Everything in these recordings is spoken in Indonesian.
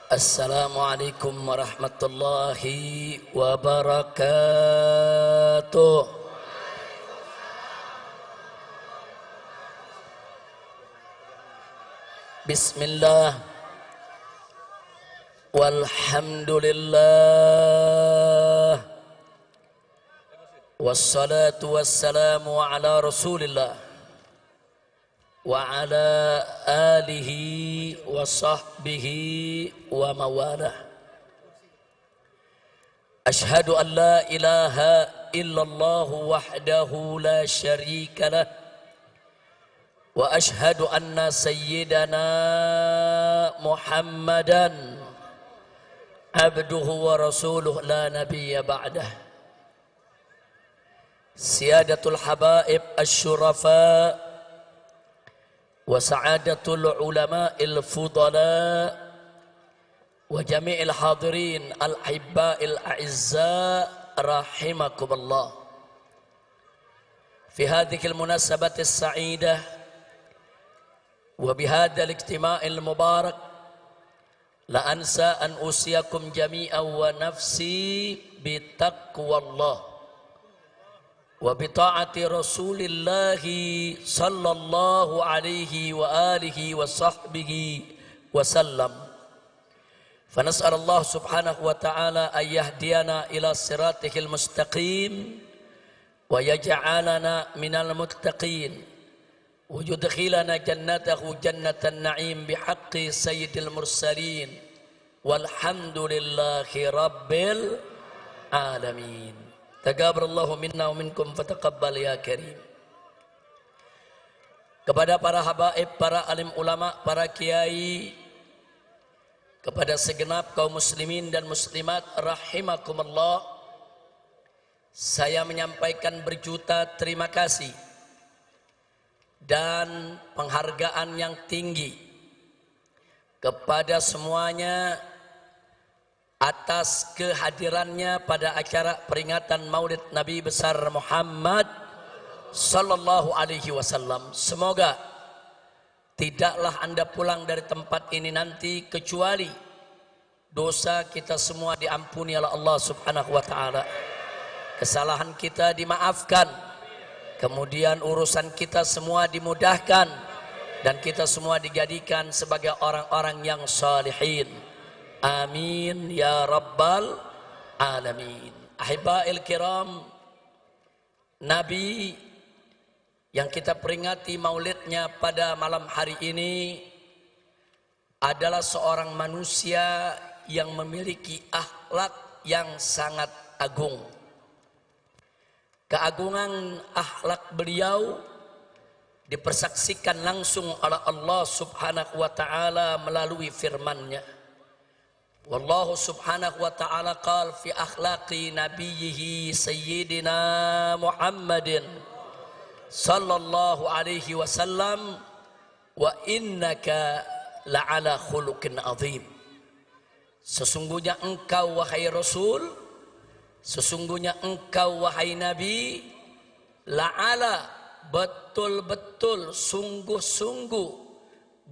Assalamualaikum warahmatullahi wabarakatuh. Bismillah walhamdulillah wassalatu wassalamu ala rasulillah wa ala alihi wa sahbihi wa mawalah. Ashhadu an la ilaha illallah wahdahu la syarika lah wa ashhadu anna sayyidana Muhammadan abduhu wa rasuluh la nabiyya ba'dah. Siyadatul habaib asy-syurafa wa sa'adatul ulama'il fudala wa jami'il hadirin al-hibba'il a'izza rahimakumullah. Fi hadhihi al-munasabati as-sa'idah wa bihadha al-ijtima'il mubarak la ansa an usiyakum jami'an wa nafsi bitaqwallah wa bita'ati rasulillahi sallallahu alaihi wa alihi wa sahbihi wa sallam. Fanas'al Allah subhanahu wa ta'ala an yahdiyana ila siratihil mustaqim wa yaj'alana minal muttaqin wa yudkhilana jannatahu jannatan na'im bihaqqi sayyidil mursalin walhamdulillahi rabbil alamin. Taqabbalallahu minna wa minkum fataqabbal ya karim. Kepada para habaib, para alim ulama, para kiai, kepada segenap kaum muslimin dan muslimat rahimakumullah, saya menyampaikan berjuta terima kasih dan penghargaan yang tinggi kepada semuanya atas kehadirannya pada acara peringatan Maulid Nabi besar Muhammad sallallahu alaihi wasallam. Semoga tidaklah Anda pulang dari tempat ini nanti kecuali dosa kita semua diampuni oleh Allah subhanahu wa ta'ala, kesalahan kita dimaafkan, kemudian urusan kita semua dimudahkan, dan kita semua dijadikan sebagai orang-orang yang salihin. Amin ya rabbal alamin. Ahibba'il kiram, Nabi yang kita peringati maulidnya pada malam hari ini adalah seorang manusia yang memiliki akhlak yang sangat agung. Keagungan akhlak beliau dipersaksikan langsung oleh Allah subhanahu wa ta'ala melalui firman-Nya. Wallahu subhanahu wa ta'ala qala fi akhlaqi nabiyhi sayyidina Muhammadin sallallahu alaihi wasallam wa innaka la'ala khuluqin azim. Sesungguhnya engkau wahai Rasul, sesungguhnya engkau wahai Nabi, la'ala, betul-betul sungguh-sungguh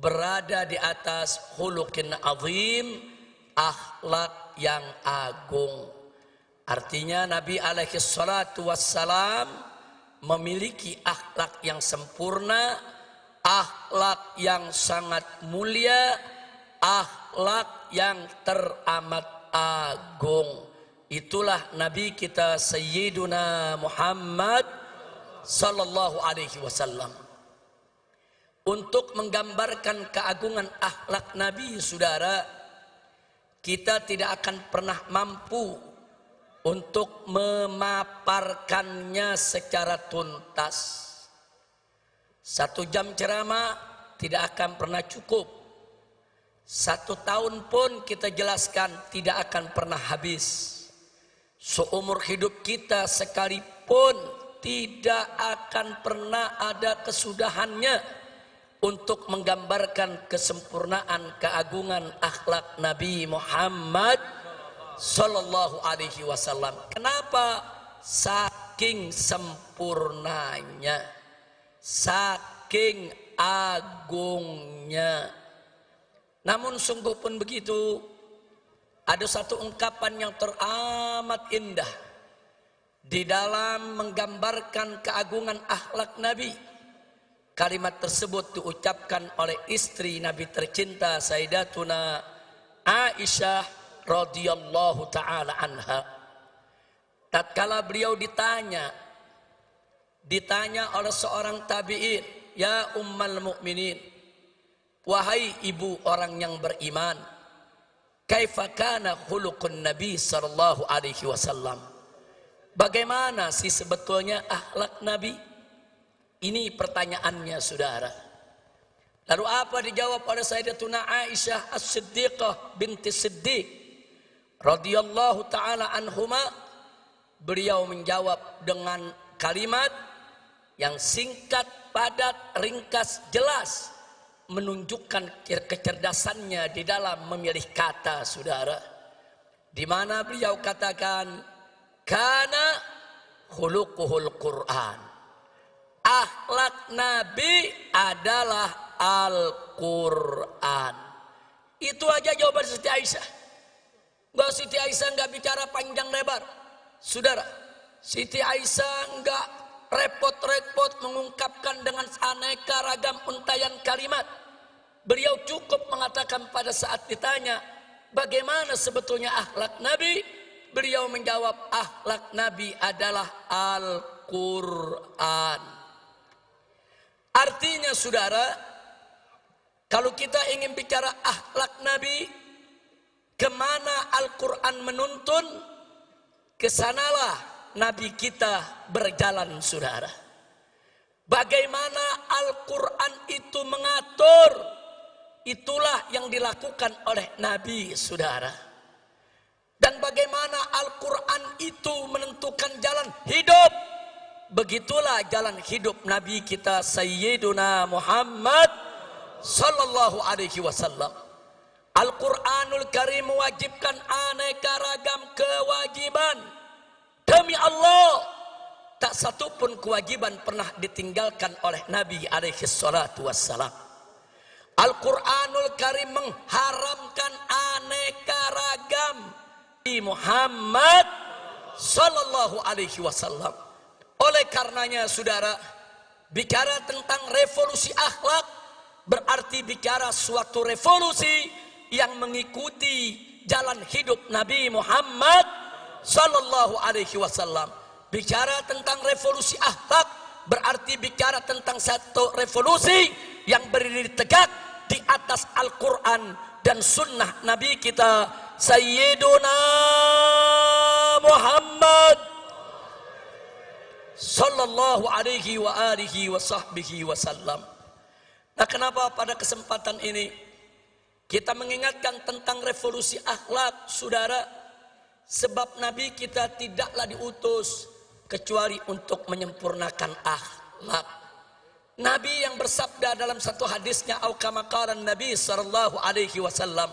berada di atas khuluqin azim, akhlak yang agung. Artinya Nabi alaihi salatu wassalam memiliki akhlak yang sempurna, akhlak yang sangat mulia, akhlak yang teramat agung. Itulah Nabi kita Sayyiduna Muhammad sallallahu alaihi wasallam. Untuk menggambarkan keagungan akhlak Nabi, saudara, kita tidak akan pernah mampu untuk memaparkannya secara tuntas. 1 jam ceramah tidak akan pernah cukup. 1 tahun pun kita jelaskan tidak akan pernah habis. Seumur hidup kita sekalipun tidak akan pernah ada kesudahannya untuk menggambarkan kesempurnaan keagungan akhlak Nabi Muhammad sallallahu alaihi wasallam. Kenapa? Saking sempurnanya, saking agungnya. Namun sungguh pun begitu, ada satu ungkapan yang teramat indah di dalam menggambarkan keagungan akhlak Nabi. Kalimat tersebut diucapkan oleh istri Nabi tercinta Sayyidatuna Aisyah radhiyallahu taala anha. Tatkala beliau ditanya oleh seorang tabi'in, "Ya ummal mukminin, wahai ibu orang yang beriman, kaifa kana khuluqun Nabi sallallahu alaihi wasallam?" Bagaimana sih sebetulnya akhlak Nabi? Ini pertanyaannya, saudara. Lalu apa dijawab oleh Sayyidatuna Aisyah As-Siddiqah binti Siddiq radhiyallahu taala anhuma? Beliau menjawab dengan kalimat yang singkat, padat, ringkas, jelas, menunjukkan kecerdasannya di dalam memilih kata, saudara. Di mana beliau katakan, "Kana khuluquhul Qur'an." Akhlak Nabi adalah Al-Quran. Itu aja jawaban Siti Aisyah. Siti Aisyah nggak bicara panjang lebar, saudara. Siti Aisyah nggak repot-repot mengungkapkan dengan aneka ragam untayan kalimat. Beliau cukup mengatakan pada saat ditanya, bagaimana sebetulnya akhlak Nabi? Beliau menjawab, akhlak Nabi adalah Al-Quran. Artinya, saudara, kalau kita ingin bicara akhlak Nabi, kemana Al-Quran menuntun, kesanalah Nabi kita berjalan, saudara. Bagaimana Al-Quran itu mengatur, itulah yang dilakukan oleh Nabi, saudara. Dan bagaimana Al-Quran itu menentukan jalan hidup, begitulah jalan hidup Nabi kita Sayyiduna Muhammad sallallahu alaihi wasallam. Al-Quranul Karim mewajibkan aneka ragam kewajiban. Demi Allah, tak satu pun kewajiban pernah ditinggalkan oleh Nabi alaihi salatu wassalam. Al-Quranul Karim mengharamkan aneka ragam di Muhammad sallallahu alaihi wasallam. Oleh karenanya, saudara, bicara tentang revolusi akhlak berarti bicara suatu revolusi yang mengikuti jalan hidup Nabi Muhammad sallallahu alaihi wasallam. Bicara tentang revolusi akhlak berarti bicara tentang satu revolusi yang berdiri tegak di atas Al-Quran dan sunnah Nabi kita Sayyiduna Muhammad sallallahu alaihi wa alihi wa sahbihi wasallam. Nah, kenapa pada kesempatan ini kita mengingatkan tentang revolusi akhlak, saudara? Sebab Nabi kita tidaklah diutus kecuali untuk menyempurnakan akhlak. Nabi yang bersabda dalam satu hadisnya, au kama qala Nabi sallallahu alaihi wasallam,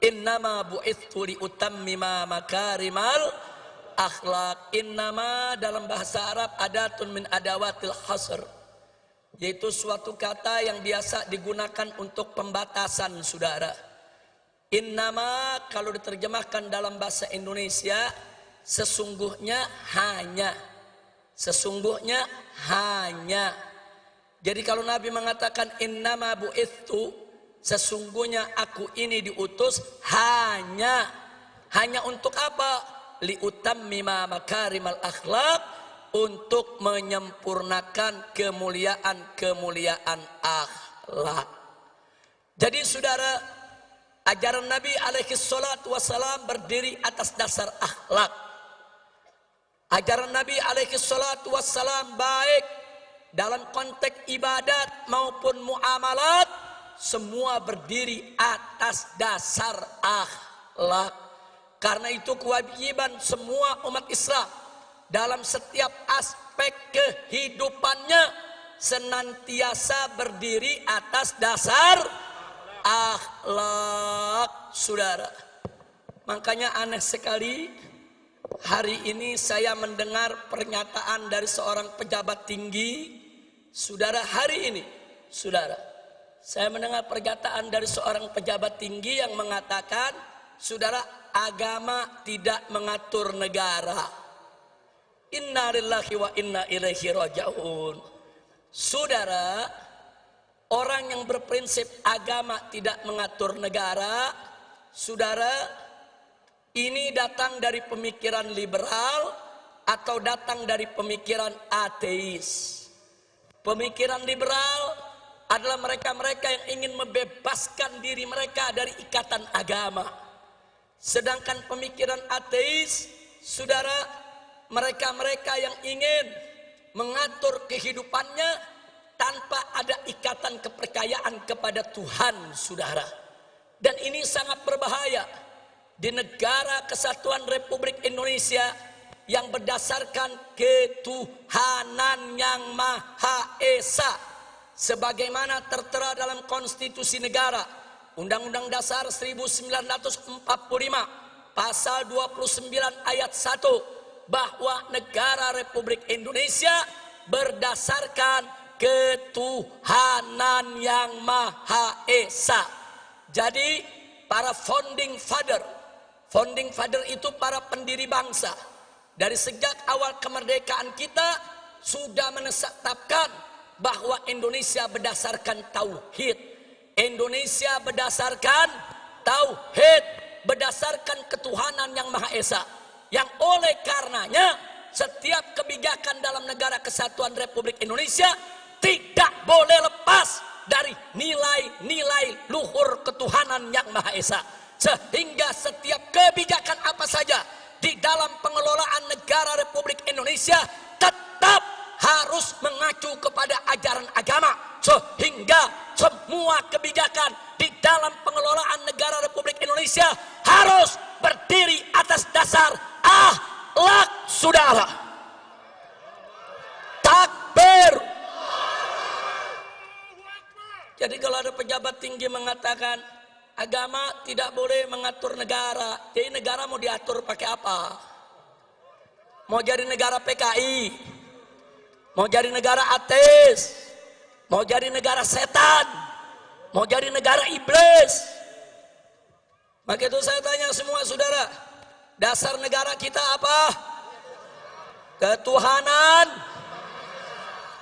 "Innama bu'ithu li utammima makarimal akhlak." Innama dalam bahasa Arab adatun min adawatil hasr, yaitu suatu kata yang biasa digunakan untuk pembatasan, saudara. Innama kalau diterjemahkan dalam bahasa Indonesia, sesungguhnya hanya. Sesungguhnya hanya. Jadi kalau Nabi mengatakan innama bu'ithu, sesungguhnya aku ini diutus hanya. Hanya untuk apa? Liutammima makarimal akhlak, untuk menyempurnakan kemuliaan akhlak. Jadi, saudara, ajaran Nabi alaihi salatu wassalam berdiri atas dasar akhlak. Ajaran Nabi alaihi salatu wassalam baik dalam konteks ibadat maupun muamalat, semua berdiri atas dasar akhlak. Karena itu kewajiban semua umat Islam dalam setiap aspek kehidupannya senantiasa berdiri atas dasar akhlak, saudara. Makanya aneh sekali, hari ini saya mendengar pernyataan dari seorang pejabat tinggi, saudara. Hari ini, saudara, saya mendengar pernyataan dari seorang pejabat tinggi yang mengatakan, saudara, agama tidak mengatur negara. Inna lillahi wa inna ilaihi raji'un. Saudara, orang yang berprinsip agama tidak mengatur negara, saudara, ini datang dari pemikiran liberal atau datang dari pemikiran ateis. Pemikiran liberal adalah mereka-mereka yang ingin membebaskan diri mereka dari ikatan agama. Sedangkan pemikiran ateis, saudara, mereka-mereka yang ingin mengatur kehidupannya tanpa ada ikatan kepercayaan kepada Tuhan, saudara. Dan ini sangat berbahaya di negara kesatuan Republik Indonesia yang berdasarkan ketuhanan yang Maha Esa, sebagaimana tertera dalam konstitusi negara, Undang-Undang Dasar 1945 pasal 29 ayat 1, bahwa negara Republik Indonesia berdasarkan ketuhanan yang Maha Esa. Jadi para founding father itu para pendiri bangsa, dari sejak awal kemerdekaan kita sudah menetapkan bahwa Indonesia berdasarkan tauhid. Indonesia berdasarkan tauhid, berdasarkan ketuhanan yang Maha Esa. Yang oleh karenanya setiap kebijakan dalam negara kesatuan Republik Indonesia tidak boleh lepas dari nilai-nilai luhur ketuhanan yang Maha Esa. Sehingga setiap kebijakan apa saja di dalam pengelolaan negara Republik Indonesia tetap harus mengacu kepada ajaran agama, sehingga semua kebijakan di dalam pengelolaan negara Republik Indonesia harus berdiri atas dasar akhlak, saudara. Takbir. Jadi kalau ada pejabat tinggi mengatakan agama tidak boleh mengatur negara, jadi negara mau diatur pakai apa? Mau jadi negara PKI, mau jadi negara ateis, mau jadi negara setan, mau jadi negara iblis. Maka itu saya tanya semua saudara, dasar negara kita apa? Ketuhanan.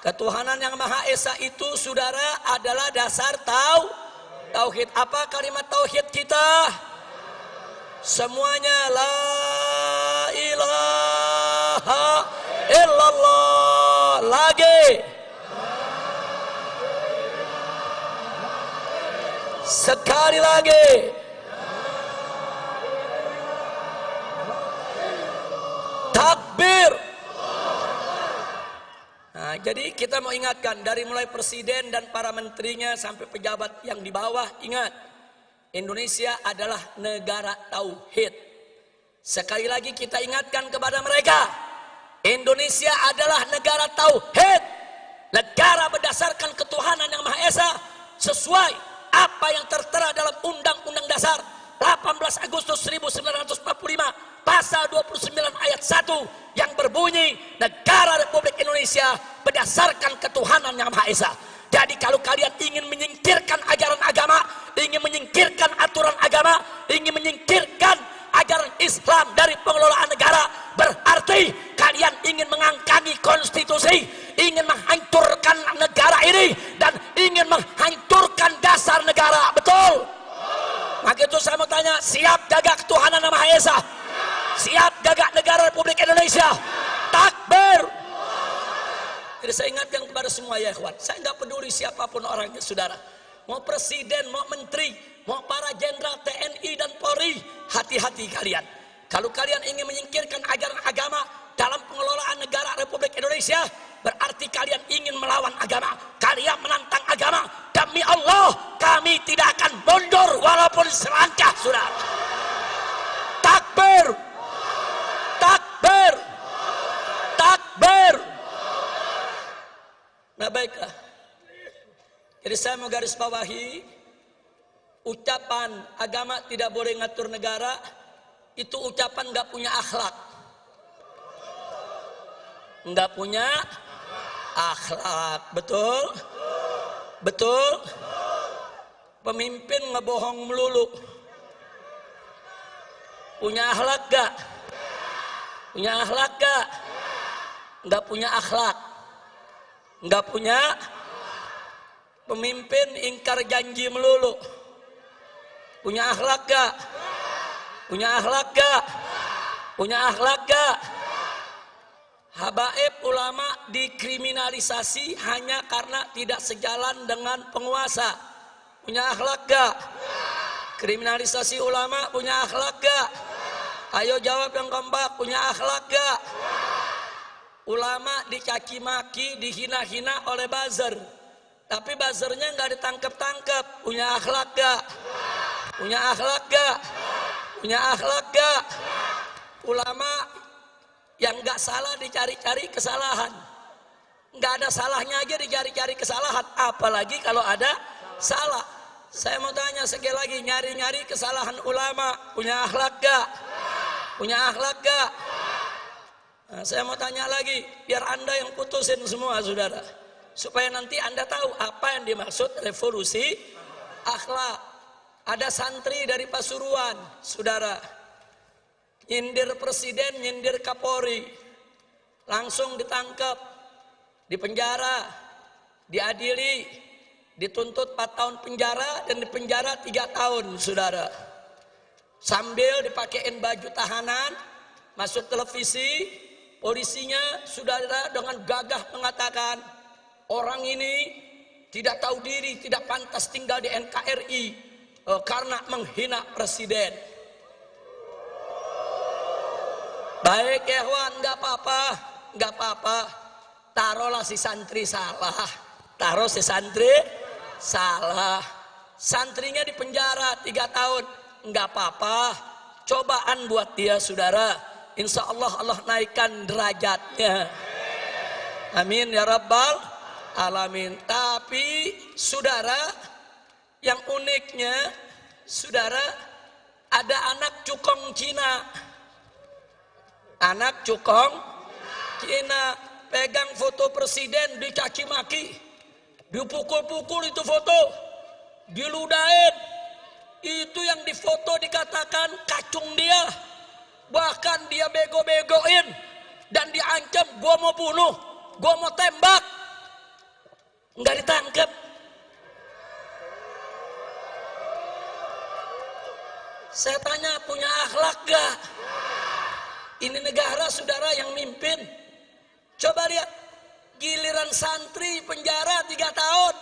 Ketuhanan yang Maha Esa itu, saudara, adalah dasar tauhid. Apa kalimat tauhid kita? Semuanya la ilaha illallah. Lagi. Sekali lagi. Takbir. Nah, jadi kita mau ingatkan dari mulai presiden dan para menterinya sampai pejabat yang di bawah, ingat, Indonesia adalah negara tauhid. Sekali lagi kita ingatkan kepada mereka, Indonesia adalah negara tauhid, negara berdasarkan ketuhanan yang Maha Esa, sesuai apa yang tertera dalam Undang-Undang Dasar 18 Agustus 1945 pasal 29 ayat 1 yang berbunyi negara Republik Indonesia berdasarkan ketuhanan yang Maha Esa. Jadi kalau kalian ingin menyingkirkan ajaran agama, ingin menyingkirkan aturan agama, ingin menyingkirkan ajaran Islam dari pengelolaan negara, berarti kalian ingin mengangkangi konstitusi, ingin menghancurkan negara ini, dan ingin menghancurkan dasar negara. Betul? Maka itu saya mau tanya, siap jaga ketuhanan yang Maha Esa? Siap jaga negara Republik Indonesia? Takbir. Jadi saya ingatkan kepada semua ya ikhwan, saya nggak peduli siapapun orangnya saudara, mau presiden, mau menteri, mau para jenderal TNI dan Polri, hati-hati kalian. Kalau kalian ingin menyingkirkan ajaran agama dalam pengelolaan negara Republik Indonesia, berarti kalian ingin melawan agama, kalian menantang agama. Demi Allah, kami tidak akan mundur walaupun selangkah, saudara. Takbir. Takbir. Takbir. Nah baiklah, jadi saya mau garis bawahi, ucapan agama tidak boleh ngatur negara, itu ucapan nggak punya akhlak, nggak punya akhlak. Betul? Betul? Pemimpin ngebohong melulu. Punya akhlak gak? Punya akhlak gak? Nggak punya akhlak. Nggak punya. Pemimpin ingkar janji melulu. Punya akhlak gak? Punya akhlak gak? Punya akhlak gak? Habaib ulama dikriminalisasi hanya karena tidak sejalan dengan penguasa. Punya akhlak gak? Kriminalisasi ulama punya akhlak gak? Ayo jawab yang kompak, punya akhlak gak? Ulama dicaci maki, dihina-hina oleh buzzer. Tapi buzzernya nggak ditangkap-tangkap. Punya akhlak gak? Punya akhlak gak? Punya akhlak gak? Ulama yang nggak salah dicari-cari kesalahan. Nggak ada salahnya aja dicari-cari kesalahan. Apalagi kalau ada salah. Saya mau tanya sekali lagi, nyari-nyari kesalahan ulama. Punya akhlak gak? Punya akhlak gak? Nah, saya mau tanya lagi, biar Anda yang putusin semua saudara. Supaya nanti Anda tahu apa yang dimaksud revolusi akhlak. Ada santri dari Pasuruan, saudara. Nyindir presiden, nyindir Kapolri. Langsung ditangkap, dipenjara, diadili, dituntut 4 tahun penjara dan dipenjara 3 tahun, saudara. Sambil dipakein baju tahanan, masuk televisi, polisinya saudara dengan gagah mengatakan, orang ini tidak tahu diri, tidak pantas tinggal di NKRI karena menghina presiden. Baik ya Wan, nggak apa-apa, nggak apa-apa. Taruhlah si santri salah, taruh si santri salah. Santrinya di penjara 3 tahun, nggak apa-apa. Cobaan buat dia saudara. Insya Allah Allah naikkan derajatnya. Amin ya Rabbal Alamin. Tapi saudara, yang uniknya saudara, ada anak cukong Cina. Anak cukong Cina pegang foto presiden dicaci maki, dipukul-pukul itu foto, diludahin. Itu yang difoto dikatakan kacung dia. Bahkan dia bego-begoin dan diancam, gua mau bunuh, gua mau tembak. Nggak ditangkap. Saya tanya, punya akhlak gak? Ini negara saudara yang mimpin. Coba lihat, giliran santri penjara 3 tahun,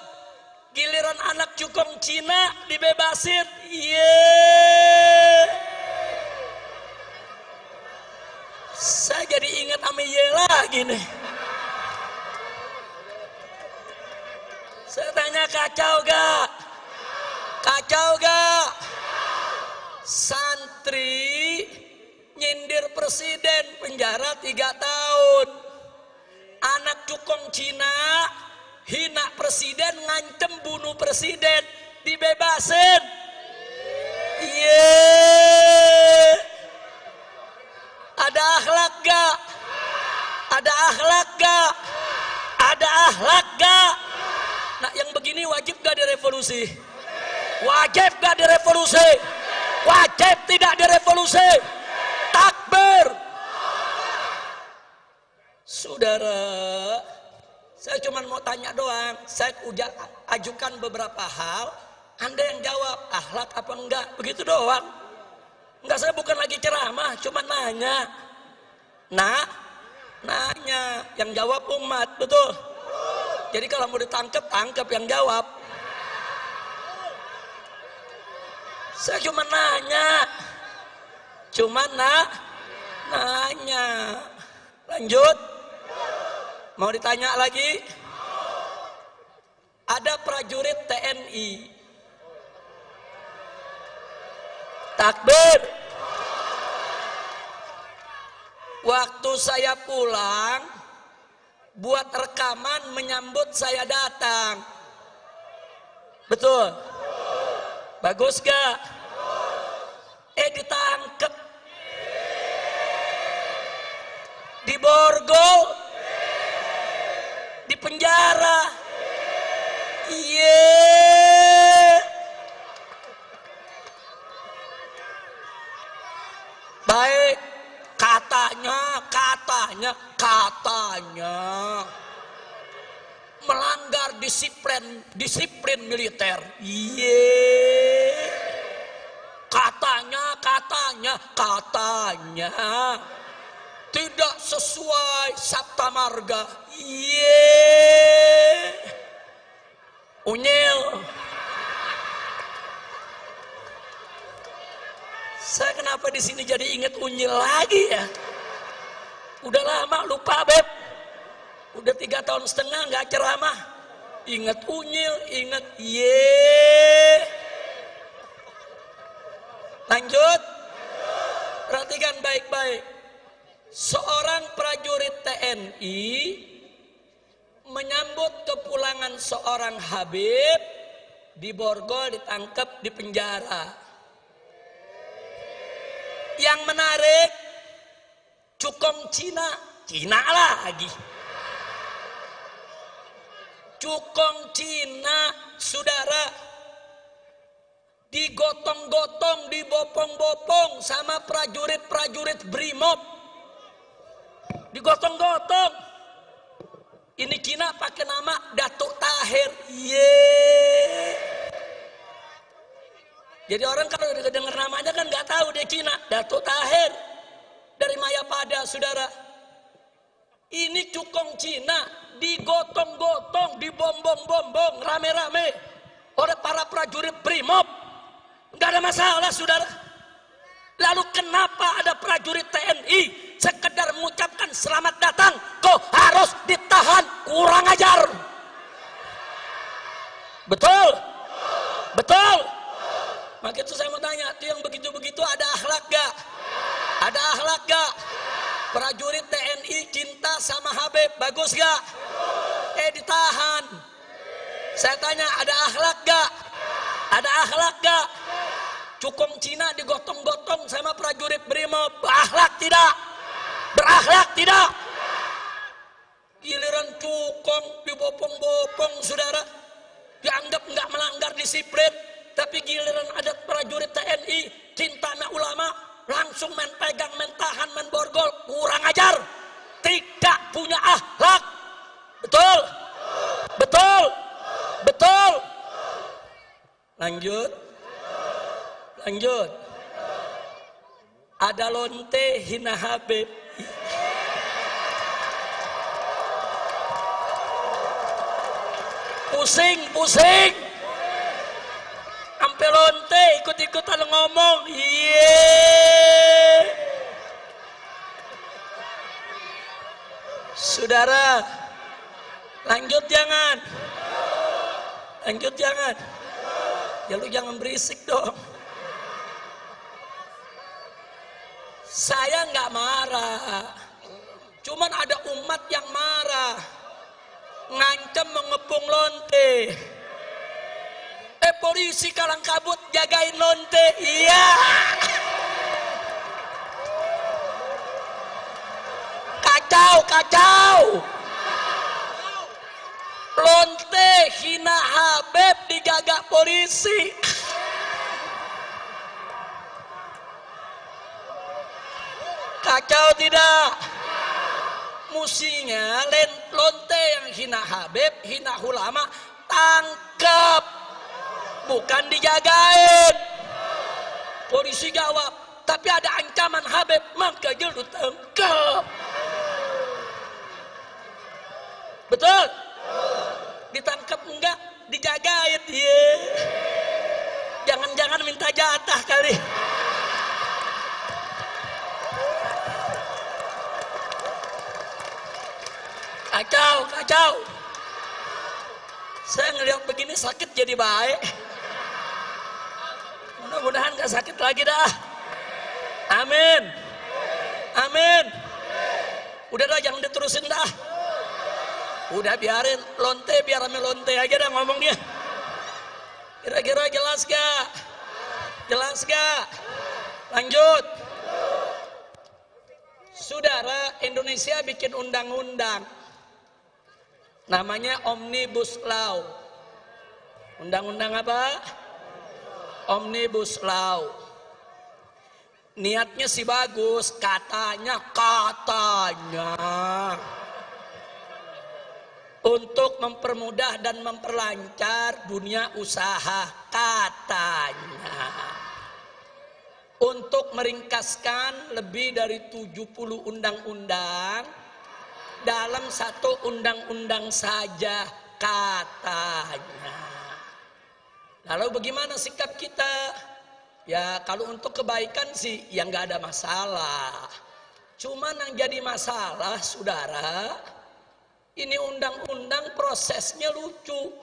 giliran anak cukong Cina dibebasin. Saya jadi ingat Amiye lagi nih. Saya tanya, kacau gak? Kacau gak? Santri nyindir presiden penjara 3 tahun. Anak cukong Cina hina presiden, ngancem bunuh presiden, dibebasin. Ada akhlak gak? Ada akhlak gak? Ada akhlak gak? Nah, yang begini wajib gak direvolusi? Wajib gak direvolusi? Wajib tidak direvolusi? Takbir. Saudara, saya cuma mau tanya doang. Saya ajukan beberapa hal, Anda yang jawab akhlak apa enggak, begitu doang. Enggak, saya bukan lagi ceramah, cuma nanya. Nanya, yang jawab umat, betul. Jadi kalau mau ditangkap, tangkap yang jawab. Saya cuma nanya. Nanya. Lanjut. Mau ditanya lagi? Ada prajurit TNI. Takbir. Waktu saya pulang, buat rekaman menyambut saya datang. Betul? Bagus gak? Ditangkep. Diborgol. Di penjara. katanya melanggar disiplin militer. Katanya tidak sesuai sabta marga. Unyil. Saya kenapa di sini jadi ingat unyil lagi ya? Udah lama lupa Beb. Udah 3 tahun setengah nggak ceramah. Ingat unyil, ingat Lanjut. Perhatikan baik-baik. Seorang prajurit TNI menyambut kepulangan seorang Habib di Borgol, ditangkap di penjara. Yang menarik, cukong Cina lagi. Cukong Cina, saudara, digotong-gotong, dibopong-bopong sama prajurit-prajurit Brimob. Digotong-gotong. Ini Cina pakai nama Datuk Tahir. Jadi orang kalau dengar namanya kan nggak tahu dia Cina. Datuk Tahir dari Mayapada, saudara. Ini cukong Cina digotong-gotong, dibombong-bombong rame-rame oleh para prajurit Brimob. Nggak ada masalah, saudara. Lalu kenapa ada prajurit TNI sekedar mengucapkan selamat datang kok harus ditahan? Kurang ajar. Betul? Betul? Maka itu saya mau tanya, itu yang begitu-begitu ada akhlak gak? Ada akhlak gak? Prajurit TNI cinta sama Habib, bagus gak? Ditahan. Saya tanya, ada akhlak gak? Ada akhlak gak? Cukong Cina digotong-gotong sama prajurit Brimob, berakhlak tidak? Berakhlak tidak? Giliran cukong dibopong-bopong, saudara, dianggap nggak melanggar disiplin. Tapi giliran ada prajurit TNI cinta sama ulama, langsung main pegang, main tahan, main borgol. Kurang ajar, tidak punya akhlak. Betul? Betul? Betul? Lanjut. Ada lonte hina Habib. Pusing. Sampai lonte ikut-ikutan ngomong. Saudara, lanjut jangan. Ya lu jangan berisik dong. Saya nggak marah, cuman ada umat yang marah, ngancem mengepung lonte. Polisi kalang kabut jagain lonte, iya. Kacau. Lonte hina Habib dijaga polisi. Kacau tidak? Musinya lonte yang hina Habib, hina ulama, tangkap, bukan dijagain. Polisi jawab, tapi ada ancaman Habib, maka lu tangkap. Betul? Ditangkap enggak? Dijagain. Jangan-jangan minta jatah kali. Kacau. Saya ngelihat begini sakit jadi baik. Mudah-mudahan gak sakit lagi dah. Amin. Udah dah, jangan diterusin dah. Udah biarin lonte, biar rame lonte aja dah ngomongnya. Kira-kira jelas gak? Lanjut. Saudara, Indonesia bikin undang-undang namanya Omnibus Law. Undang-undang apa? Omnibus Law. Niatnya sih bagus, katanya untuk mempermudah dan memperlancar dunia usaha, katanya. Untuk meringkaskan lebih dari 70 undang-undang dalam satu undang-undang saja, katanya. Lalu bagaimana sikap kita? Ya kalau untuk kebaikan sih ya nggak ada masalah. Cuman yang jadi masalah, saudara, ini undang-undang prosesnya lucu.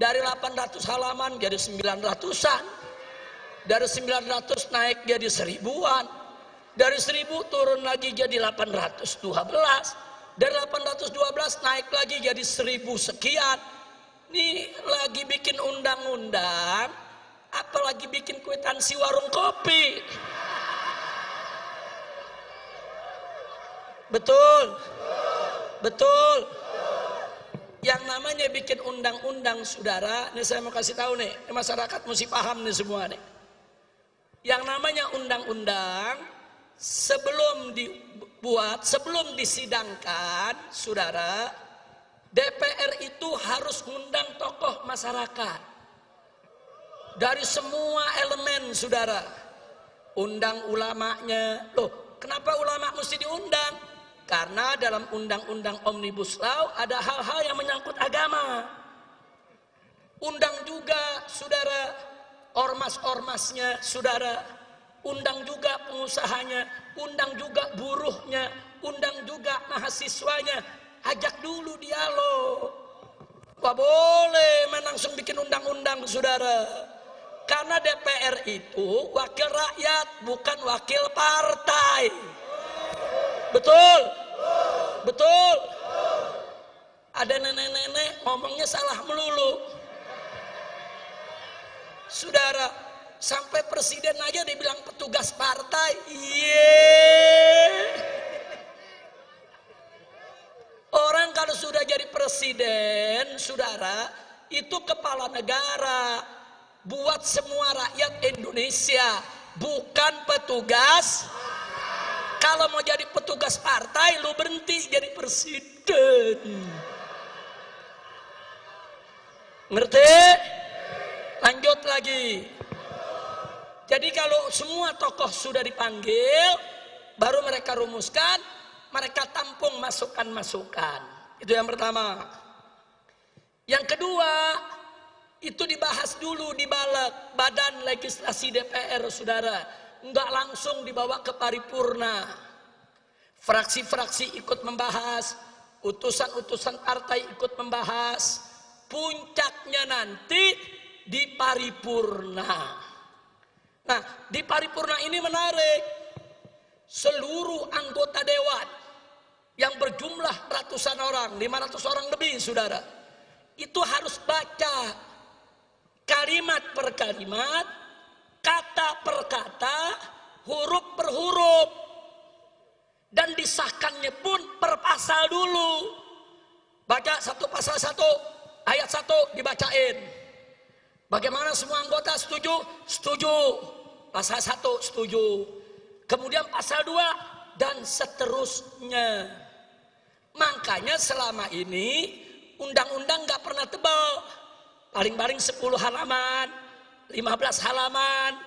Dari 800 halaman jadi 900-an. Dari 900 naik jadi 1000-an. Dari 1000 turun lagi jadi 812. Dari 812 naik lagi jadi 1000 sekian. Ini lagi bikin undang-undang, apalagi bikin kwitansi warung kopi. Betul. Betul. Yang namanya bikin undang-undang, saudara, ini saya mau kasih tahu nih, masyarakat mesti paham nih semua nih. Yang namanya undang-undang sebelum dibuat, sebelum disidangkan, saudara, DPR itu harus mengundang tokoh masyarakat dari semua elemen, saudara. Undang ulamanya. Loh, kenapa ulama mesti diundang? Karena dalam undang-undang Omnibus Law ada hal-hal yang menyangkut agama. Undang juga, saudara, ormas-ormasnya, saudara. Undang juga pengusahanya, undang juga buruhnya, undang juga mahasiswanya. Ajak dulu dialog. Gak boleh main langsung bikin undang-undang, saudara. Karena DPR itu wakil rakyat, bukan wakil partai. Betul? Betul? Ada nenek-nenek ngomongnya salah melulu. Saudara, sampai presiden aja dibilang petugas partai. Orang kalau sudah jadi presiden, saudara, itu kepala negara, buat semua rakyat Indonesia, bukan petugas. Kalau mau jadi petugas partai, lu berhenti jadi presiden. Ngerti? Lanjut lagi. Jadi kalau semua tokoh sudah dipanggil, baru mereka rumuskan, mereka tampung masukan-masukan. Itu yang pertama. Yang kedua, itu dibahas dulu di Badan Legislasi DPR, saudara. Enggak langsung dibawa ke paripurna. Fraksi-fraksi ikut membahas, utusan-utusan partai ikut membahas. Puncaknya nanti di paripurna. Nah, di paripurna ini menarik. Seluruh anggota dewan yang berjumlah ratusan orang, 500 orang lebih, saudara, itu harus baca kalimat per kalimat, kata per kata, huruf per huruf, dan disahkannya pun per pasal dulu. Baca satu pasal satu, ayat satu dibacain. Bagaimana semua anggota setuju? Setuju. Pasal 1 setuju. Kemudian pasal 2 dan seterusnya. Makanya selama ini undang-undang gak pernah tebal. Paling-paling 10 halaman, 15 halaman.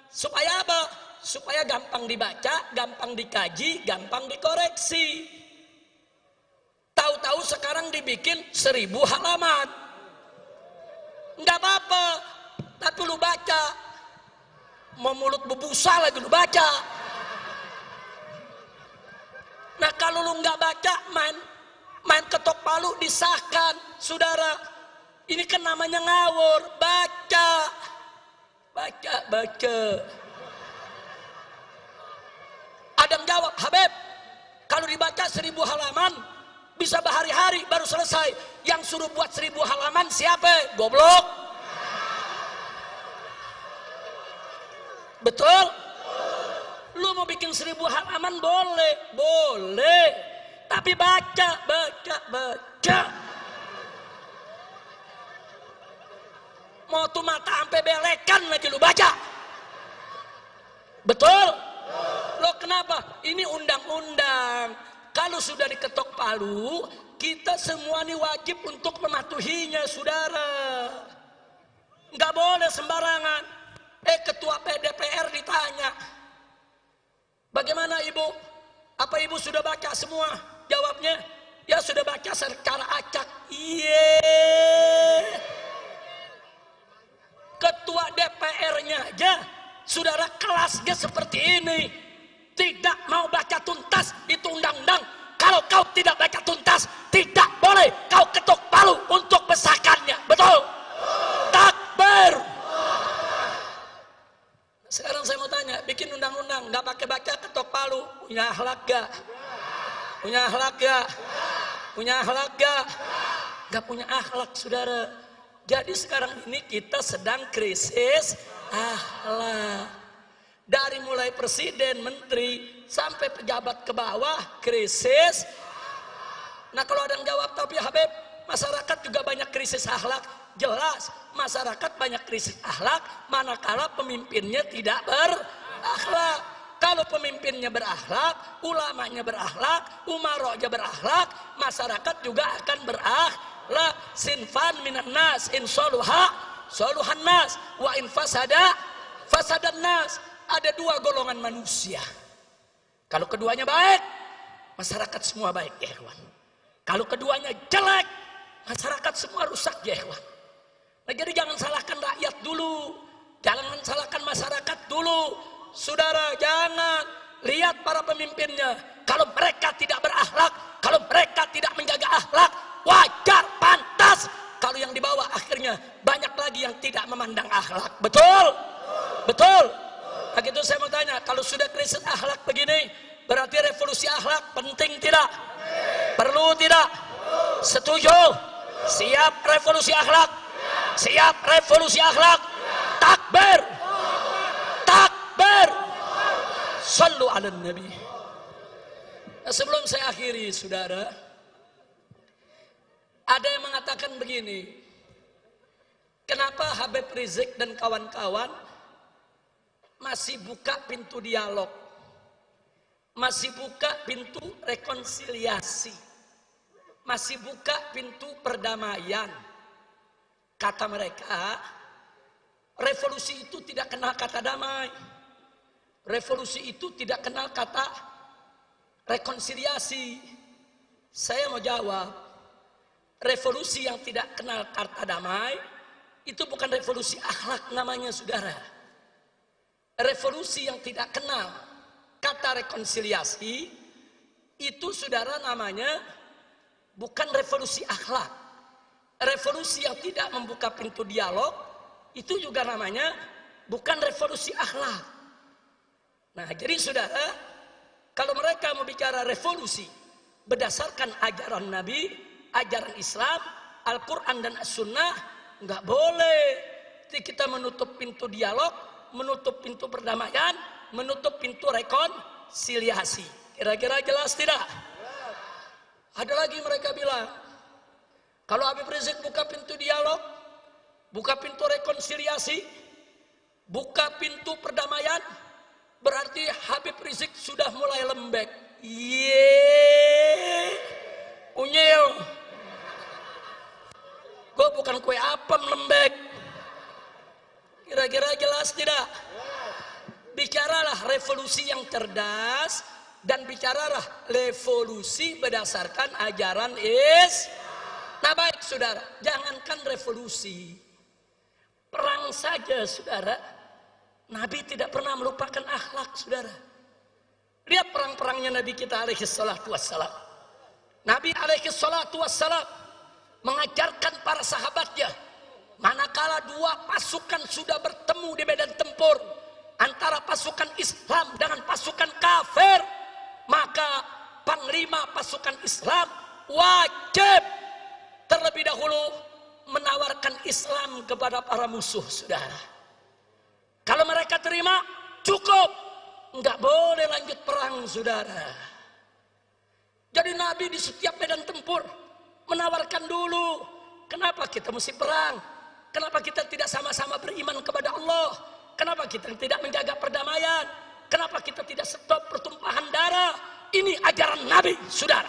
Supaya apa? Supaya gampang dibaca, gampang dikaji, gampang dikoreksi. Tahu-tahu sekarang dibikin 1000 halaman. Enggak apa-apa, tapi lu baca. Mau mulut bebusa lagi lu baca. Nah kalau lu nggak baca, main ketok palu disahkan, saudara. Ini kan namanya ngawur. Baca. Ada yang jawab, Habib, kalau dibaca 1000 halaman bisa berhari-hari baru selesai. Yang suruh buat 1000 halaman siapa? Goblok. Betul? Lu mau bikin 1000 halaman boleh. Tapi baca. Mau tuh mata sampai belekan lagi lu baca. Betul? Loh kenapa? Ini undang-undang. Kalau sudah diketok palu, kita semua ini wajib untuk mematuhinya, saudara. Nggak boleh sembarangan. Ketua DPR ditanya, bagaimana ibu? Apa ibu sudah baca semua? Jawabnya, ya sudah baca secara acak. Iya. Ketua DPR-nya aja, saudara, kelasnya seperti ini. Tidak mau baca tuntas, itu undang-undang. Kalau kau tidak baca tuntas, tidak boleh kau ketuk palu untuk besarkannya. Betul? Takbir. Sekarang saya mau tanya, bikin undang-undang nggak pakai baca ketok palu, punya akhlak gak? Punya akhlak gak? Punya akhlak gak? Gak punya akhlak, saudara. Jadi sekarang ini kita sedang krisis akhlak. Dari mulai presiden, menteri, sampai pejabat ke bawah, krisis. Nah kalau ada yang jawab, tapi Habib, masyarakat juga banyak krisis akhlak. Jelas, masyarakat banyak krisis akhlak, manakala pemimpinnya tidak berakhlak. Kalau pemimpinnya berakhlak, ulamanya berakhlak, umaroknya berakhlak, masyarakat juga akan berakhlak. Sinfan minan nas, in soluha, soluhan nas, wa in fasada, fasadan nas. Ada dua golongan manusia. Kalau keduanya baik, masyarakat semua baik, ya ikhwan. Kalau keduanya jelek, masyarakat semua rusak, ya ikhwan. Nah, jadi jangan salahkan rakyat dulu, jangan salahkan masyarakat dulu. Saudara, jangan lihat para pemimpinnya. Kalau mereka tidak berakhlak, kalau mereka tidak menjaga akhlak, wajar, pantas. Kalau yang dibawa akhirnya banyak lagi yang tidak memandang akhlak. Betul? Betul? Nah gitu saya mau tanya, kalau sudah krisis akhlak begini, berarti revolusi akhlak penting tidak? Perlu tidak? Setuju? Siap revolusi akhlak? Siap revolusi akhlak? Takbir! Takbir! Sallu ala Nabi. Nah, sebelum saya akhiri, saudara, ada yang mengatakan begini, kenapa Habib Rizik dan kawan-kawan masih buka pintu dialog, masih buka pintu rekonsiliasi, masih buka pintu perdamaian? Kata mereka, revolusi itu tidak kenal kata damai, revolusi itu tidak kenal kata rekonsiliasi. Saya mau jawab, revolusi yang tidak kenal kata damai itu bukan revolusi akhlak namanya, saudara. Revolusi yang tidak kenal kata rekonsiliasi itu, saudara, namanya bukan revolusi akhlak. Revolusi yang tidak membuka pintu dialog itu juga namanya bukan revolusi akhlak. Nah, jadi saudara, kalau mereka mau bicara revolusi berdasarkan ajaran Nabi, ajaran Islam, Al-Quran dan As-Sunnah, nggak boleh kita menutup pintu dialog, menutup pintu perdamaian, menutup pintu rekonsiliasi. Kira-kira jelas tidak? Ada lagi mereka bilang, kalau Habib Rizik buka pintu dialog, buka pintu rekonsiliasi, buka pintu perdamaian, berarti Habib Rizik sudah mulai lembek. Yeay, unyil. Gue bukan kue apem lembek. Kira-kira jelas tidak? Bicaralah revolusi yang cerdas dan bicaralah revolusi berdasarkan ajaran Nah baik, saudara, jangankan revolusi, perang saja, saudara, Nabi tidak pernah melupakan akhlak, saudara. Lihat perang-perangnya Nabi kita alaihi salatu wassalam. Nabi alaihi salatu wassalam mengajarkan para sahabatnya, manakala dua pasukan sudah bertemu di medan tempur antara pasukan Islam dengan pasukan kafir, maka panglima pasukan Islam wajib terlebih dahulu menawarkan Islam kepada para musuh, saudara. Kalau mereka terima, cukup, nggak boleh lanjut perang, saudara. Jadi Nabi di setiap medan tempur menawarkan dulu, kenapa kita mesti perang? Kenapa kita tidak sama-sama beriman kepada Allah? Kenapa kita tidak menjaga perdamaian? Kenapa kita tidak stop pertumpahan darah? Ini ajaran Nabi, saudara.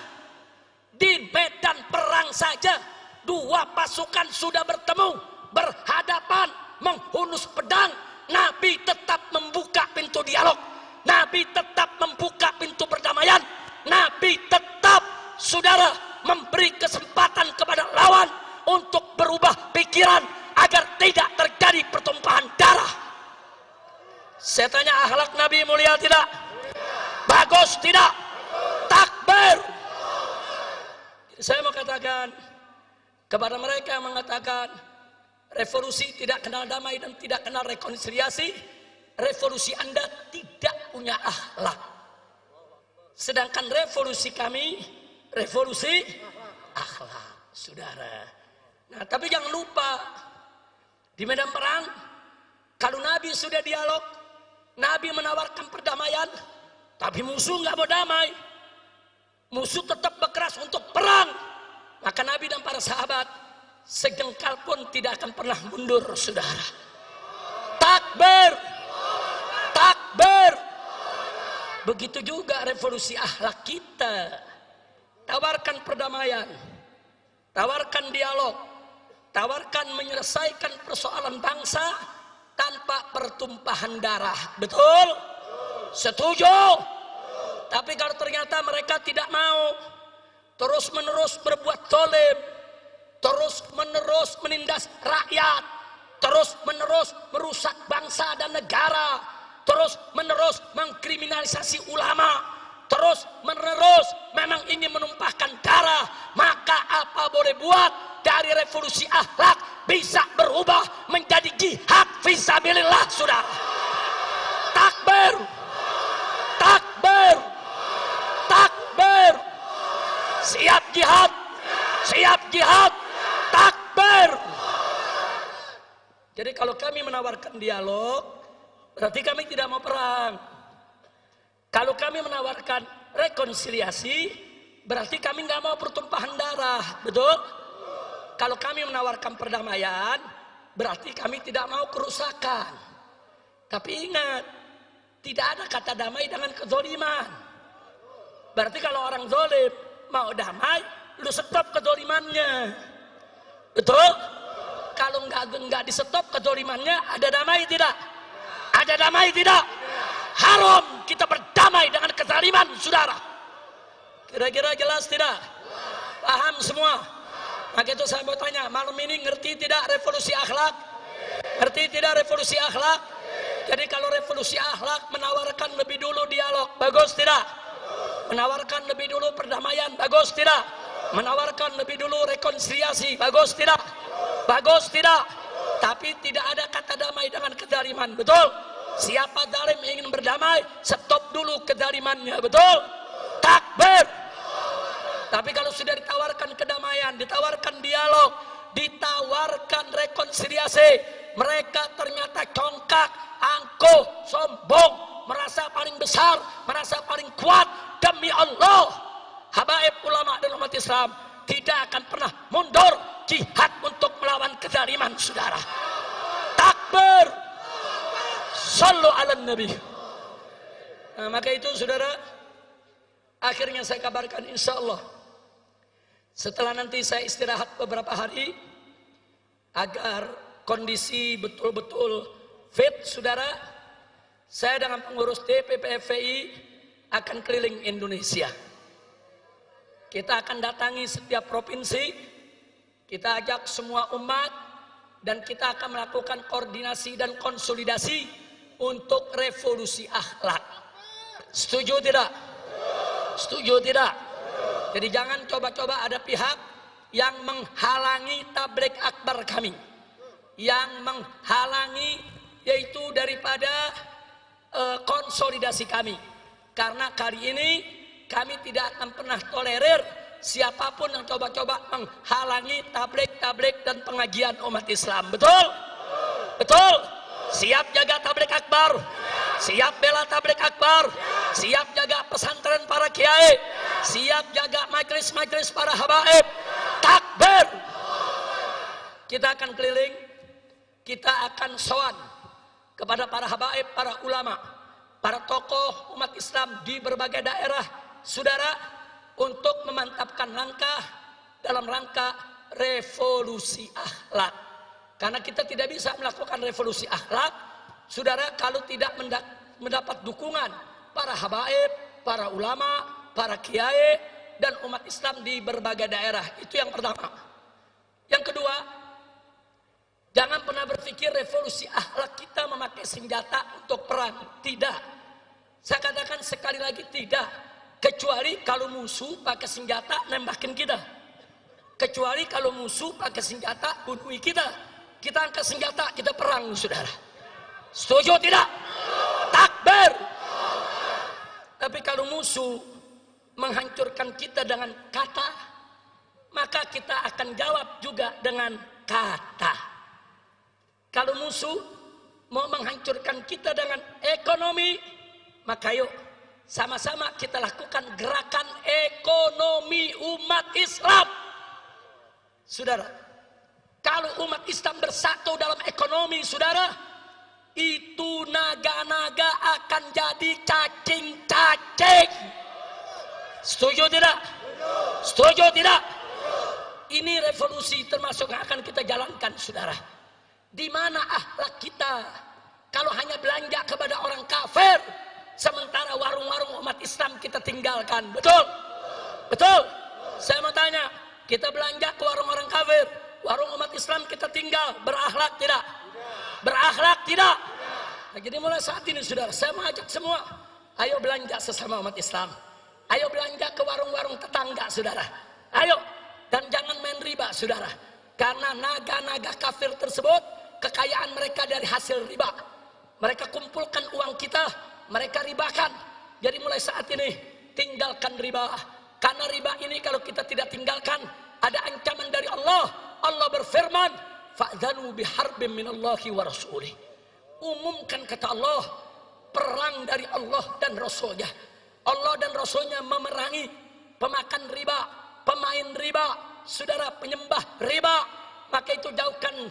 Di medan perang saja, dua pasukan sudah bertemu, berhadapan, menghunus pedang. Nabi tetap membuka pintu dialog. Nabi tetap membuka pintu perdamaian. Nabi tetap, saudara, memberi kesempatan kepada lawan untuk berubah pikiran agar tidak terjadi pertumpahan darah. Saya tanya, akhlak Nabi mulia tidak? Bagus tidak? Takbir. Saya mau katakan kepada mereka yang mengatakan revolusi tidak kenal damai dan tidak kenal rekonsiliasi, revolusi Anda tidak punya akhlak. Sedangkan revolusi kami, revolusi akhlak, saudara. Nah, tapi jangan lupa, di medan perang, kalau Nabi sudah dialog, Nabi menawarkan perdamaian, tapi musuh nggak mau damai. Musuh tetap berkeras untuk perang. Maka Nabi dan para sahabat sejengkal pun tidak akan pernah mundur, saudara. Takbir, takbir. Begitu juga revolusi akhlak kita. Tawarkan perdamaian, tawarkan dialog, tawarkan menyelesaikan persoalan bangsa tanpa pertumpahan darah. Betul? Setuju? Tapi kalau ternyata mereka tidak mau, terus menerus berbuat zalim, terus menerus menindas rakyat, terus menerus merusak bangsa dan negara, terus menerus mengkriminalisasi ulama, terus menerus memang ingin menumpahkan darah, maka apa boleh buat, dari revolusi akhlak bisa berubah menjadi jihad fisabilillah, saudara. Takbir, takbir, takbir. Siap jihad, siap jihad, takbir. Jadi kalau kami menawarkan dialog, berarti kami tidak mau perang. Kalau kami menawarkan rekonsiliasi, berarti kami nggak mau pertumpahan darah, betul? Kalau kami menawarkan perdamaian, berarti kami tidak mau kerusakan. Tapi ingat, tidak ada kata damai dengan kezoliman. Berarti kalau orang zolim mau damai, lu stop kezolimannya, betul? Kalau nggak di stop kezolimannya, ada damai tidak? Ada damai tidak? Haram kita berdamai dengan kezaliman, saudara. Kira-kira jelas tidak? Paham semua? Maka itu saya mau tanya, malam ini ngerti tidak revolusi akhlak? Ngerti tidak revolusi akhlak? Jadi kalau revolusi akhlak menawarkan lebih dulu dialog, bagus tidak? Menawarkan lebih dulu perdamaian, bagus tidak? Menawarkan lebih dulu rekonsiliasi, bagus tidak? Bagus tidak? Tapi tidak ada kata damai dengan kezaliman, betul? Siapa zalim ingin berdamai, stop dulu kezalimannya, betul? Takbir. Tapi kalau sudah ditawarkan kedamaian, ditawarkan dialog, ditawarkan rekonsiliasi, mereka ternyata congkak, angkuh, sombong, merasa paling besar, merasa paling kuat. Demi Allah, habaib ulama dan umat Islam tidak akan pernah mundur jihad untuk melawan kezaliman, saudara. Takbir. Sallu ala nabi. Nah, maka itu saudara, akhirnya saya kabarkan insya Allah, setelah nanti saya istirahat beberapa hari agar kondisi betul-betul fit, saudara, saya dengan pengurus DPP FPI akan keliling Indonesia. Kita akan datangi setiap provinsi, kita ajak semua umat, dan kita akan melakukan koordinasi dan konsolidasi untuk revolusi akhlak. Setuju tidak? Setuju tidak? Jadi jangan coba-coba ada pihak yang menghalangi tabligh akbar kami, yang menghalangi yaitu daripada konsolidasi kami. Karena kali ini kami tidak akan pernah tolerir siapapun yang coba-coba menghalangi tabligh dan pengajian umat Islam. Betul? Betul? Siap jaga tabligh akbar, siap bela tabligh akbar, siap jaga pesantren para kiai, siap jaga majelis-majelis para habaib. Takbir. Kita akan keliling, kita akan sowan kepada para habaib, para ulama, para tokoh umat Islam di berbagai daerah, saudara, untuk memantapkan langkah dalam rangka revolusi akhlak. Karena kita tidak bisa melakukan revolusi akhlak, saudara, kalau tidak mendapat dukungan para habaib, para ulama, para kiai, dan umat Islam di berbagai daerah. Itu yang pertama. Yang kedua, jangan pernah berpikir revolusi akhlak kita memakai senjata untuk perang. Tidak. Saya katakan sekali lagi, tidak. Kecuali kalau musuh pakai senjata nembakin kita. Kecuali kalau musuh pakai senjata bunuh kita. Kita angkat senjata, kita perang, saudara. Setuju tidak? Takbir. Tapi kalau musuh menghancurkan kita dengan kata, maka kita akan jawab juga dengan kata. Kalau musuh mau menghancurkan kita dengan ekonomi, maka yuk sama-sama kita lakukan gerakan ekonomi umat Islam. Saudara, kalau umat Islam bersatu dalam ekonomi, saudara, itu naga-naga akan jadi cacing-cacing. Setuju tidak? Setuju tidak? Ini revolusi termasuk yang akan kita jalankan, saudara. Di mana akhlak kita? Kalau hanya belanja kepada orang kafir, sementara warung-warung umat Islam kita tinggalkan. Betul? Betul? Saya mau tanya, kita belanja ke warung orang kafir, warung umat Islam kita tinggal, berakhlak tidak? Berakhlak tidak? Nah, jadi mulai saat ini, saudara, saya mengajak semua, ayo belanja sesama umat Islam. Ayo belanja ke warung-warung tetangga, saudara. Ayo, dan jangan main riba, saudara. Karena naga-naga kafir tersebut, kekayaan mereka dari hasil riba. Mereka kumpulkan uang kita, mereka ribakan. Jadi mulai saat ini, tinggalkan riba. Karena riba ini kalau kita tidak tinggalkan, ada ancaman dari Allah. Allah berfirman, fa'dzanu biharbin minallahi wa rasulih. Umumkan, kata Allah, perang dari Allah dan Rasulnya. Allah dan Rasulnya memerangi pemakan riba, pemain riba, saudara, penyembah riba. Maka itu jauhkan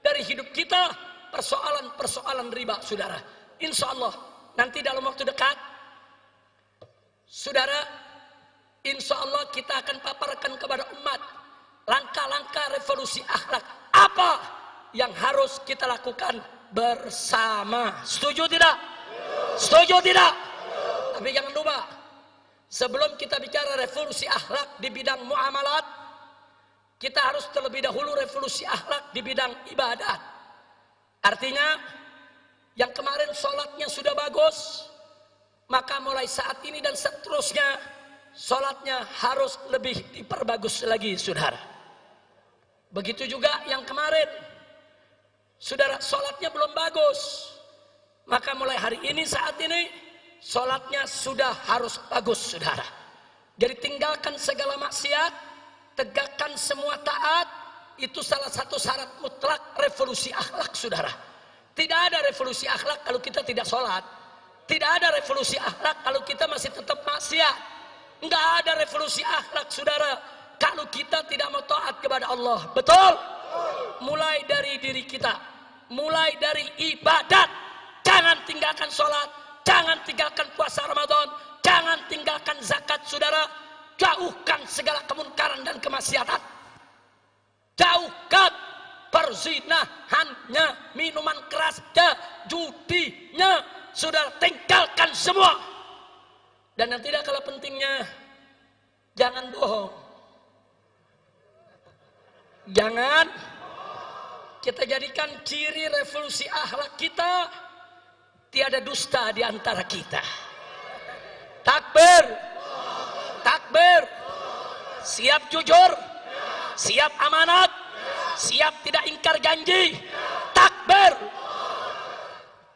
dari hidup kita persoalan-persoalan riba, saudara. Insya Allah nanti dalam waktu dekat, saudara, insya Allah kita akan paparkan kepada umat langkah-langkah revolusi akhlak apa yang harus kita lakukan bersama. Setuju tidak? Setuju tidak? Tapi jangan lupa, sebelum kita bicara revolusi akhlak di bidang muamalat, kita harus terlebih dahulu revolusi akhlak di bidang ibadat. Artinya, yang kemarin sholatnya sudah bagus, maka mulai saat ini dan seterusnya, sholatnya harus lebih diperbagus lagi, saudara. Begitu juga yang kemarin, saudara, sholatnya belum bagus, maka mulai hari ini, saat ini, sholatnya sudah harus bagus, saudara. Jadi tinggalkan segala maksiat, tegakkan semua taat. Itu salah satu syarat mutlak revolusi akhlak, saudara. Tidak ada revolusi akhlak kalau kita tidak sholat. Tidak ada revolusi akhlak kalau kita masih tetap maksiat. Enggak ada revolusi akhlak, saudara, kalau kita tidak mau taat kepada Allah. Betul? Mulai dari diri kita, mulai dari ibadat. Jangan tinggalkan sholat, jangan tinggalkan puasa Ramadan, jangan tinggalkan zakat, saudara. Jauhkan segala kemungkaran dan kemaksiatan. Jauhkan perzinahannya, minuman kerasnya, judinya, saudara, tinggalkan semua. Dan yang tidak kalah pentingnya, jangan bohong. Jangan kita jadikan ciri revolusi akhlak kita, tiada dusta di antara kita. Takbir, takbir. Siap jujur, siap amanat, siap tidak ingkar janji. Takbir.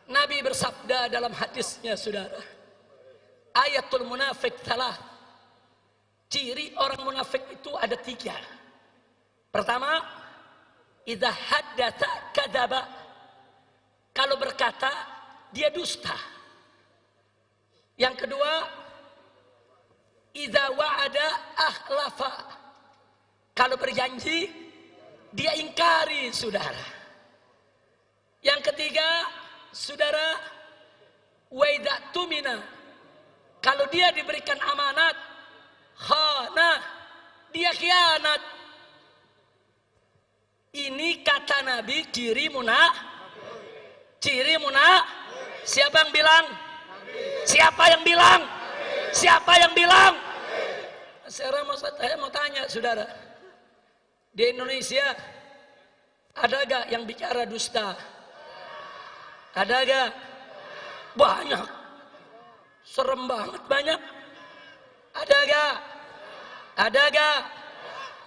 Nabi bersabda dalam hadisnya, saudara, ayatul munafik salah. Ciri orang munafik itu ada 3. Pertama, idza haddatsa kadzaba. Kalau berkata, dia dusta. Yang kedua, idza wa'ada akhlafa. Kalau berjanji, dia ingkari, saudara. Yang ketiga, saudara, Wa idza tumina, kalau dia diberikan amanat, khana, dia khianat. Ini kata Nabi ciri Siapa yang bilang? Siapa yang bilang? Siapa yang bilang? Sekarang saya mau tanya saudara, di Indonesia ada gak yang bicara dusta? Ada gak? Banyak. Serem banget banyak. Ada gak? Ada gak?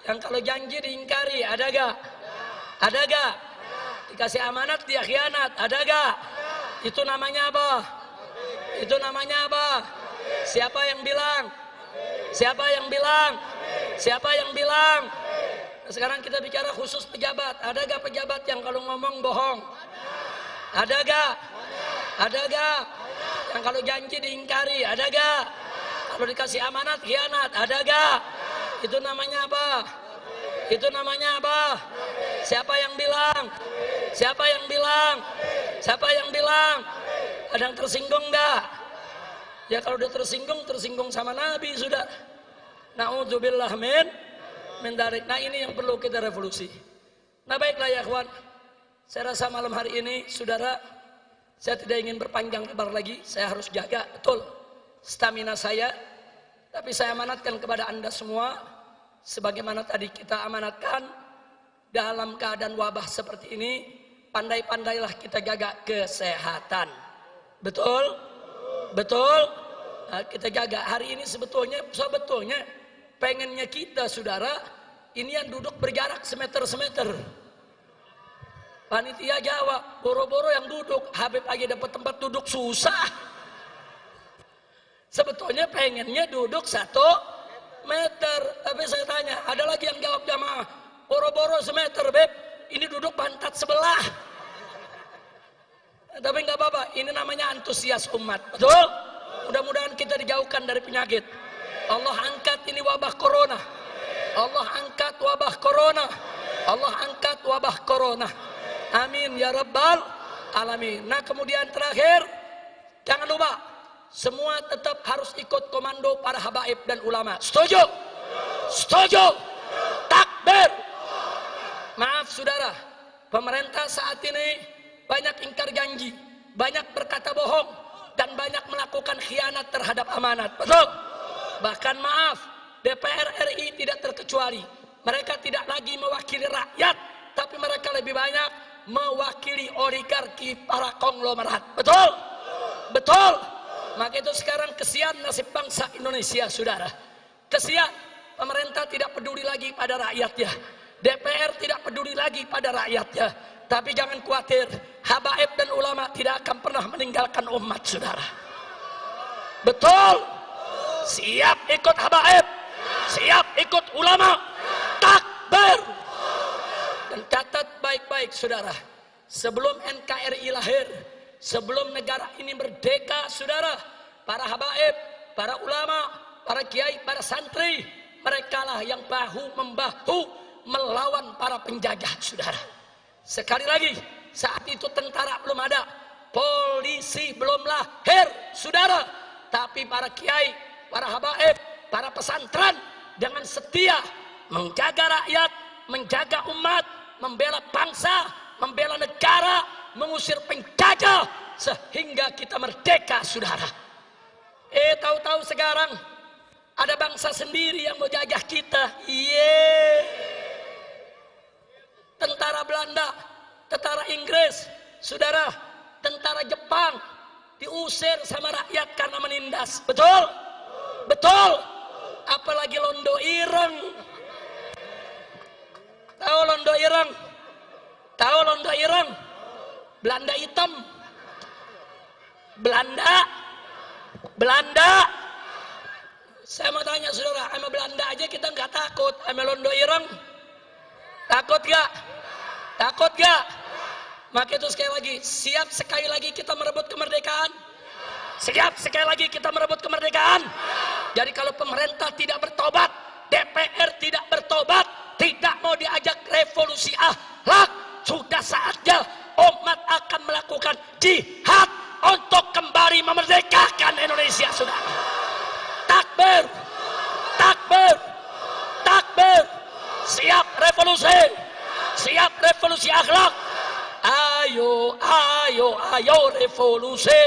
Yang kalau janji diingkari, ada gak? Ada gak? Dikasih amanat dia khianat, ada gak? Itu namanya apa? Itu namanya apa? Siapa yang bilang? Siapa yang bilang? Siapa yang bilang? Nah, sekarang kita bicara khusus pejabat. Ada gak pejabat yang kalau ngomong bohong? Ada gak? Ada gak? Yang kalau janji diingkari, ada gak? Kalau dikasih amanat khianat, ada gak? Itu namanya apa? Itu namanya apa? Siapa yang bilang? Siapa yang bilang? Siapa yang bilang? Ada yang tersinggung gak? Ya kalau dia tersinggung sama Nabi sudah. Na'udzubillah min dzalik. Nah ini yang perlu kita revolusi. Nah baiklah ya kawan. Saya rasa malam hari ini saudara, saya tidak ingin berpanjang lebar lagi. Saya harus jaga betul stamina saya. Tapi saya amanatkan kepada anda semua, sebagaimana tadi kita amanatkan, dalam keadaan wabah seperti ini, pandai-pandailah kita jaga kesehatan. Betul? Betul? Nah, kita jaga. Hari ini sebetulnya pengennya kita saudara, ini yang duduk berjarak semeter. Panitia jawab, boro-boro yang duduk, Habib lagi dapat tempat duduk susah. Sebetulnya pengennya duduk 1 meter. Tapi saya tanya, ada lagi yang jawab jamaah, boro-boro semeter, Beb, ini duduk pantat sebelah. Tapi nggak apa-apa, ini namanya antusias umat. Betul? Mudah-mudahan kita dijauhkan dari penyakit. Allah angkat ini wabah corona. Allah angkat wabah corona. Allah angkat wabah corona. Amin ya rabbal alamin. Nah kemudian terakhir, jangan lupa semua tetap harus ikut komando para habaib dan ulama. Setuju? Setuju? Takbir. Maaf saudara, pemerintah saat ini banyak ingkar janji, banyak berkata bohong, dan banyak melakukan khianat terhadap amanat. Betul? Bahkan maaf, DPR RI tidak terkecuali. Mereka tidak lagi mewakili rakyat, tapi mereka lebih banyak mewakili oligarki para konglomerat. Betul? Betul? Maka itu sekarang kesian nasib bangsa Indonesia, saudara. Kesian, pemerintah tidak peduli lagi pada rakyatnya. DPR tidak peduli lagi pada rakyatnya. Tapi jangan khawatir, habaib dan ulama tidak akan pernah meninggalkan umat, saudara. Betul? Siap ikut habaib, siap ikut ulama. Takbir. Dan catat baik-baik, saudara. Sebelum NKRI lahir, sebelum negara ini merdeka, saudara, para habaib, para ulama, para kiai, para santri, merekalah yang bahu-membahu melawan para penjajah, saudara. Sekali lagi, saat itu tentara belum ada, polisi belum lahir, saudara. Tapi para kiai, para habaib, para pesantren dengan setia menjaga rakyat, menjaga umat, membela bangsa, membela negara, mengusir penjajah sehingga kita merdeka, saudara. Tahu-tahu sekarang ada bangsa sendiri yang mau jajah kita. Tentara Belanda, tentara Inggris, saudara, tentara Jepang diusir sama rakyat karena menindas. Betul? Betul? Apalagi Londo Ireng. Tahu Londo Ireng? Tahu Londo Ireng? Belanda hitam. Belanda. Saya mau tanya saudara, sama Belanda aja kita nggak takut, sama Londo Ireng takut gak? Takut gak? Maka itu sekali lagi, siap sekali lagi kita merebut kemerdekaan? Siap sekali lagi kita merebut kemerdekaan? Jadi kalau pemerintah tidak bertobat, DPR tidak bertobat, tidak mau diajak revolusi akhlak, sudah saatnya umat akan melakukan jihad untuk kembali Siap revolusi akhlak. Ayo, ayo, ayo revolusi.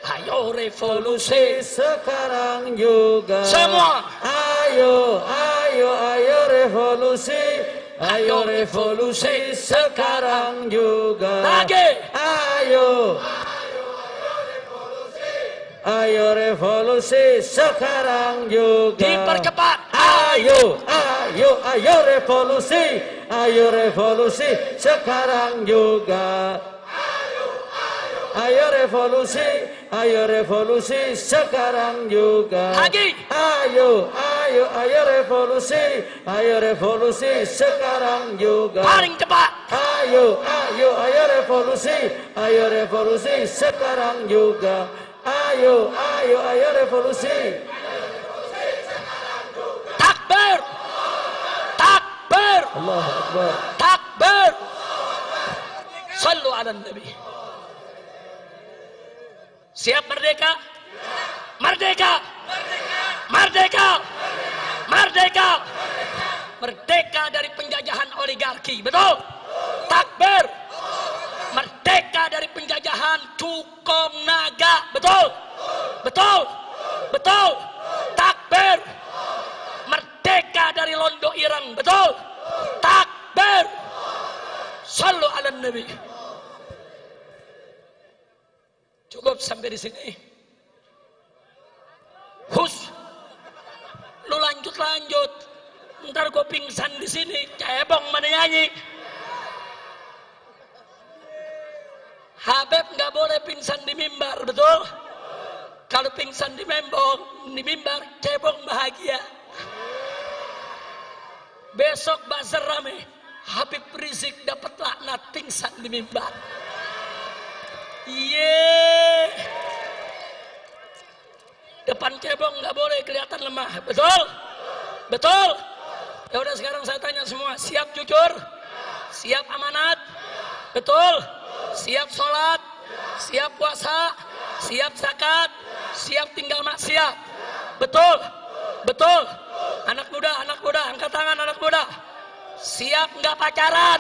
Ayo revolusi sekarang juga. Semua. Ayo, ayo, ayo revolusi. Ayo revolusi sekarang juga. Lagi. Ayo. Ayo revolusi sekarang juga. Dipercepat. Ayo, ayo, ayo revolusi. Ayo revolusi sekarang juga. Ayo revolusi sekarang juga. Lagi. Ayo, ayo, ayo revolusi sekarang juga. Paling cepat. Ayo, ayo, ayo revolusi sekarang juga. Ayo, ayo, ayo revolusi. Takbir. Takbir. Allahu Akbar. Takbir. Sallu ala Nabi. Siap merdeka? Merdeka! Merdeka! Merdeka! Merdeka dari penjajahan oligarki, betul? Takbir! Merdeka dari penjajahan cukong naga, betul? Betul? Betul? Takbir! Merdeka dari londo ireng, betul? Takbir! Sallu ala Nabi. Cukup sampai di sini. Hus, lu lanjut. Ntar gue pingsan di sini. Cebong mana nyanyi. Habib nggak boleh pingsan di mimbar, betul? Kalau pingsan di mimbar, cebong bahagia. Besok bazar rame. Habib Rizik dapat laknat pingsan di mimbar. Iya. Depan cebong nggak boleh kelihatan lemah, betul? Betul? Ya udah sekarang saya tanya semua, siap jujur? Siap amanat? Betul? Siap sholat? Siap puasa? Siap zakat? Siap tinggal maksiat? Betul? Betul? Anak muda, angkat tangan anak muda. Siap nggak pacaran?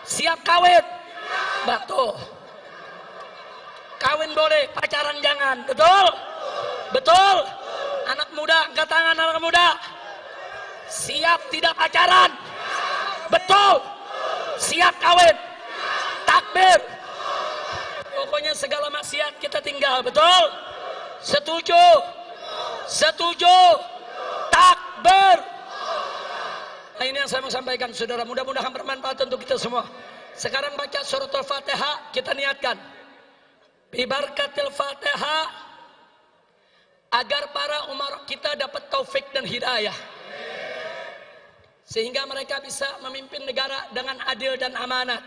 Siap kawin? Betul. Kawin boleh, pacaran jangan. Betul? Betul? Anak muda, angkat tangan anak muda. Siap tidak pacaran? Betul? Siap kawin? Takbir? Pokoknya segala maksiat kita tinggal. Betul? Setuju? Setuju? Takbir? Nah, ini yang saya mau sampaikan, saudara. Mudah-mudahan bermanfaat untuk kita semua. Sekarang baca surat Al-Fatihah, kita niatkan. Bibarkatil Fatihah, agar para umar kita dapat taufik dan hidayah, sehingga mereka bisa memimpin negara dengan adil dan amanat.